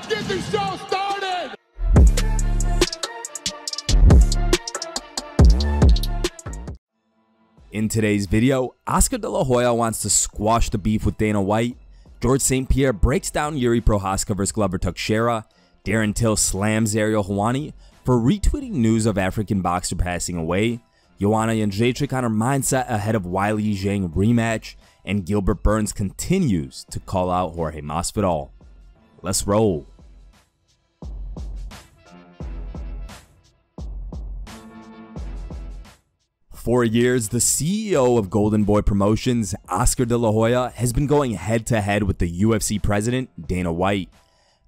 Let's get this show started! In today's video, Oscar De La Hoya wants to squash the beef with Dana White, George St-Pierre breaks down Jiri Prochazka vs. Gilbert Teixeira, Darren Till slams Ariel Helwani for retweeting news of African boxer passing away, Joanna Jedrzejczyk on her mindset ahead of Weili Zhang rematch, and Gilbert Burns continues to call out Jorge Masvidal. Let's roll. For years, the CEO of Golden Boy Promotions, Oscar De La Hoya, has been going head-to-head with the UFC president, Dana White.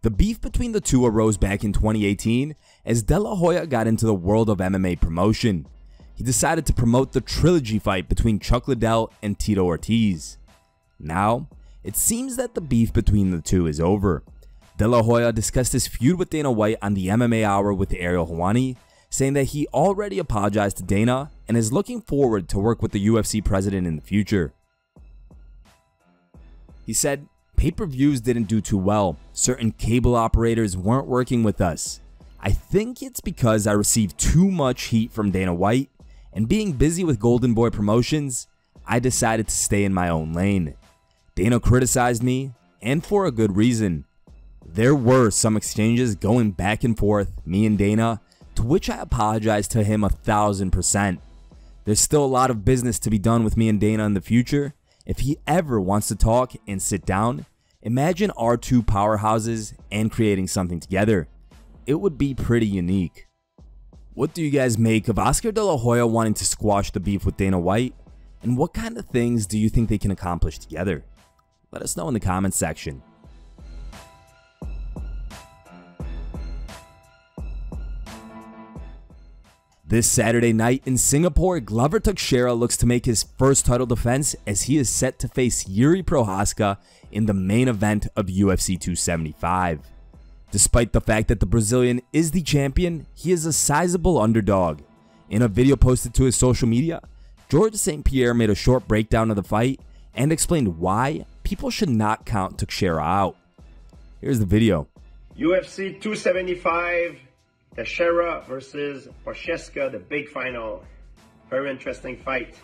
The beef between the two arose back in 2018 as De La Hoya got into the world of MMA promotion. He decided to promote the trilogy fight between Chuck Liddell and Tito Ortiz. Now, it seems that the beef between the two is over. De La Hoya discussed his feud with Dana White on the MMA Hour with Ariel Helwani, saying that he already apologized to Dana and is looking forward to work with the UFC president in the future. He said, "Pay-per-views didn't do too well. Certain cable operators weren't working with us. I think it's because I received too much heat from Dana White, and being busy with Golden Boy Promotions, I decided to stay in my own lane. Dana criticized me, and for a good reason. There were some exchanges going back and forth, me and Dana, to which I apologized to him 1000%. There's still a lot of business to be done with me and Dana in the future. If he ever wants to talk and sit down, imagine our two powerhouses and creating something together. It would be pretty unique." What do you guys make of Oscar De La Hoya wanting to squash the beef with Dana White? And what kind of things do you think they can accomplish together? Let us know in the comments section. This Saturday night in Singapore, Gilbert Teixeira looks to make his first title defense as he is set to face Jiri Prochazka in the main event of UFC 275. Despite the fact that the Brazilian is the champion, he is a sizable underdog. In a video posted to his social media, George St-Pierre made a short breakdown of the fight and explained why people should not count Teixeira out. Here's the video. UFC 275. Teixeira versus Prochazka, the big final. Very interesting fight.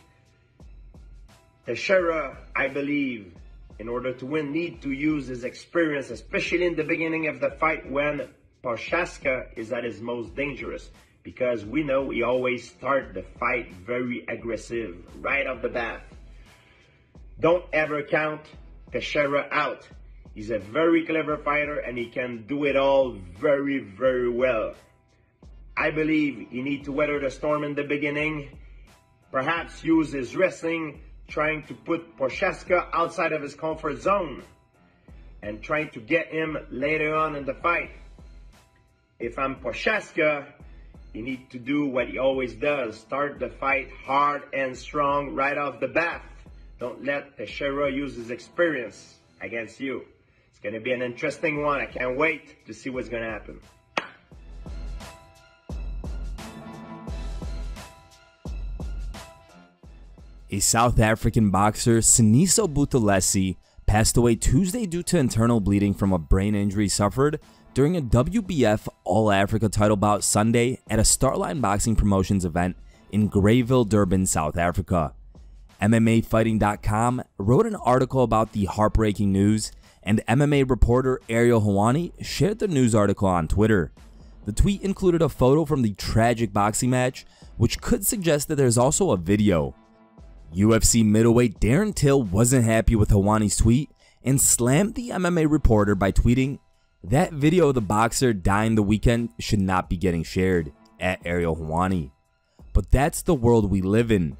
Teixeira, I believe, in order to win, need to use his experience, especially in the beginning of the fight when Prochazka is at his most dangerous. Because we know he always starts the fight very aggressive, right off the bat. Don't ever count Teixeira out. He's a very clever fighter and he can do it all very, very well. I believe he needs to weather the storm in the beginning, perhaps use his wrestling, trying to put Prochazka outside of his comfort zone, and trying to get him later on in the fight. If I'm Prochazka, he needs to do what he always does, start the fight hard and strong right off the bat. Don't let Teixeira use his experience against you. It's going to be an interesting one. I can't wait to see what's going to happen. A South African boxer, Siniso Buthelezi, passed away Tuesday due to internal bleeding from a brain injury suffered during a WBF All-Africa title bout Sunday at a Starline Boxing Promotions event in Greyville, Durban, South Africa. MMA-fighting.com wrote an article about the heartbreaking news, and MMA reporter Ariel Helwani shared the news article on Twitter. The tweet included a photo from the tragic boxing match, which could suggest that there's also a video. UFC middleweight Darren Till wasn't happy with Helwani's tweet and slammed the MMA reporter by tweeting, "That video of the boxer dying the weekend should not be getting shared," at Ariel Helwani. But that's the world we live in.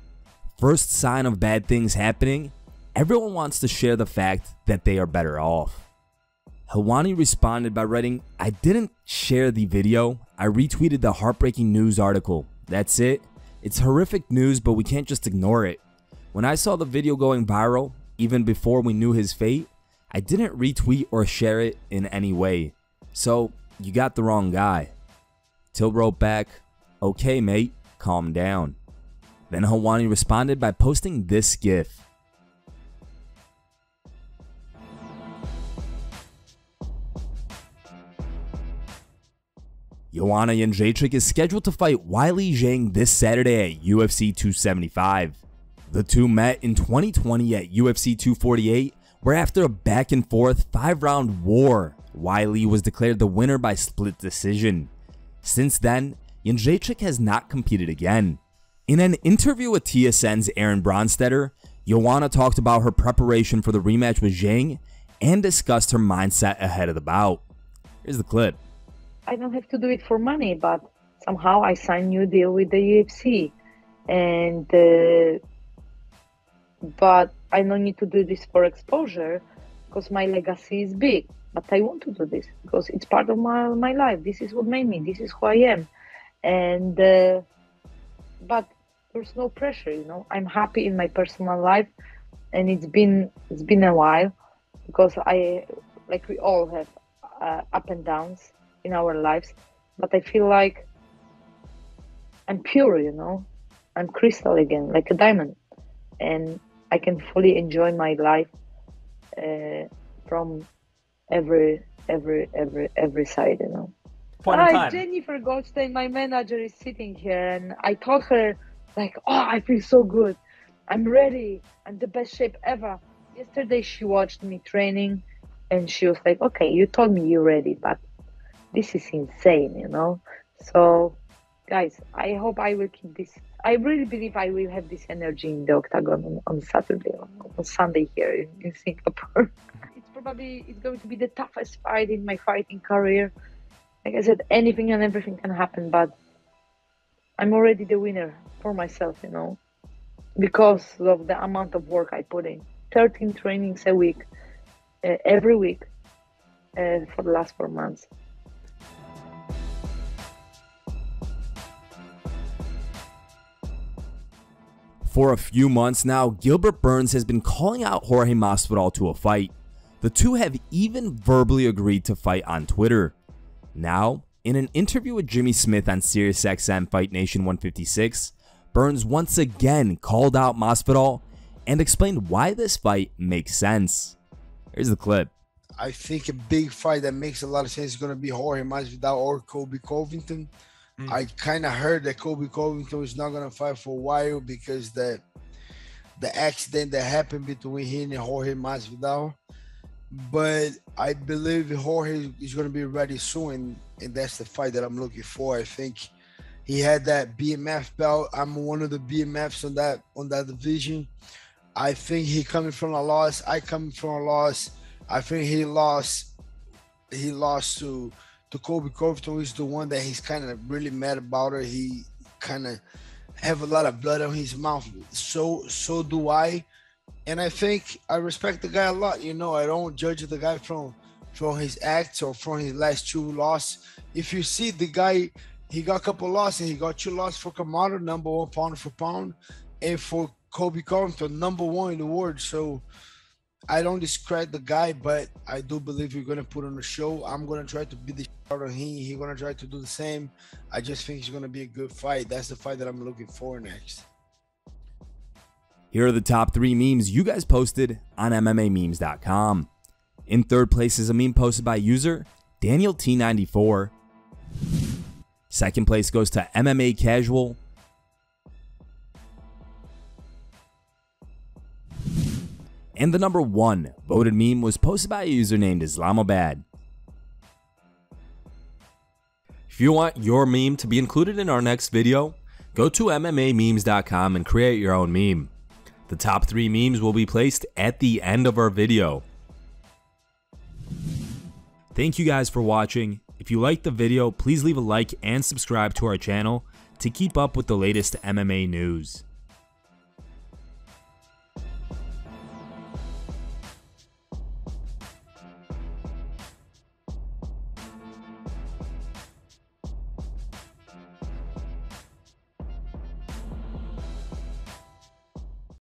First sign of bad things happening, everyone wants to share the fact that they are better off. Helwani responded by writing, "I didn't share the video, I retweeted the heartbreaking news article. That's it. It's horrific news, but we can't just ignore it. When I saw the video going viral, even before we knew his fate, I didn't retweet or share it in any way. So, you got the wrong guy." Till wrote back, "Okay mate, calm down." Then Helwani responded by posting this GIF. Joanna Jedrzejczyk is scheduled to fight Weili Zhang this Saturday at UFC 275. The two met in 2020 at UFC 248, where after a back-and-forth 5-round war, Weili was declared the winner by split decision. Since then, Jedrzejczyk has not competed again. In an interview with TSN's Aaron Bronstetter, Joanna talked about her preparation for the rematch with Zhang and discussed her mindset ahead of the bout. Here's the clip. I don't have to do it for money, but somehow I signed a new deal with the UFC. And but I don't need to do this for exposure because my legacy is big. But I want to do this because it's part of my life. This is what made me. This is who I am. And but there's no pressure, you know. I'm happy in my personal life, and it's been a while because we all have up and downs in our lives. But I feel like I'm pure, you know. I'm crystal again, like a diamond, and I can fully enjoy my life from every side, you know. Jennifer Goldstein, my manager, is sitting here, and I told her, like, oh, I feel so good. I'm ready. I'm the best shape ever. Yesterday, she watched me training, and she was like, okay, you told me you're ready, but this is insane, you know. So, guys, I hope I will keep this. I really believe I will have this energy in the octagon on Saturday, on Sunday here in Singapore. It's going to be the toughest fight in my fighting career. Like I said, anything and everything can happen, but I'm already the winner for myself, you know, because of the amount of work I put in. 13 trainings a week, every week, for the last 4 months. For a few months now, Gilbert Burns has been calling out Jorge Masvidal to a fight. The two have even verbally agreed to fight on Twitter. Now, in an interview with Jimmy Smith on SiriusXM Fight Nation 156, Burns once again called out Masvidal and explained why this fight makes sense. Here's the clip. I think a big fight that makes a lot of sense is going to be Jorge Masvidal or Colby Covington. I kind of heard that Colby Covington is not going to fight for a while because the accident that happened between him and Jorge Masvidal. But I believe Jorge is going to be ready soon, and that's the fight that I'm looking for. I think he had that BMF belt. I'm one of the BMFs on that division. I think he coming from a loss. I coming from a loss. I think he lost to Colby Covington. Is the one that he's kind of really mad about it. He kind of have a lot of blood on his mouth. So do I. And I think I respect the guy a lot. You know, I don't judge the guy from his acts or from his last 2 losses. If you see the guy, he got a couple losses. He got 2 losses for Kamara, #1 pound for pound, and for Colby Covington, #1 in the world. So I don't discredit the guy, but I do believe we're going to put on a show. I'm going to try to beat the shit out of him. He's going to try to do the same. I just think it's going to be a good fight. That's the fight that I'm looking for next. Here are the top 3 memes you guys posted on MMA-memes.com. In third place is a meme posted by user Daniel T94. Second place goes to MMA Casual. And the #1 voted meme was posted by a user named Islamabad. If you want your meme to be included in our next video, go to MMA-memes.com and create your own meme. The top 3 memes will be placed at the end of our video. Thank you guys for watching. If you liked the video, please leave a like and subscribe to our channel to keep up with the latest MMA news.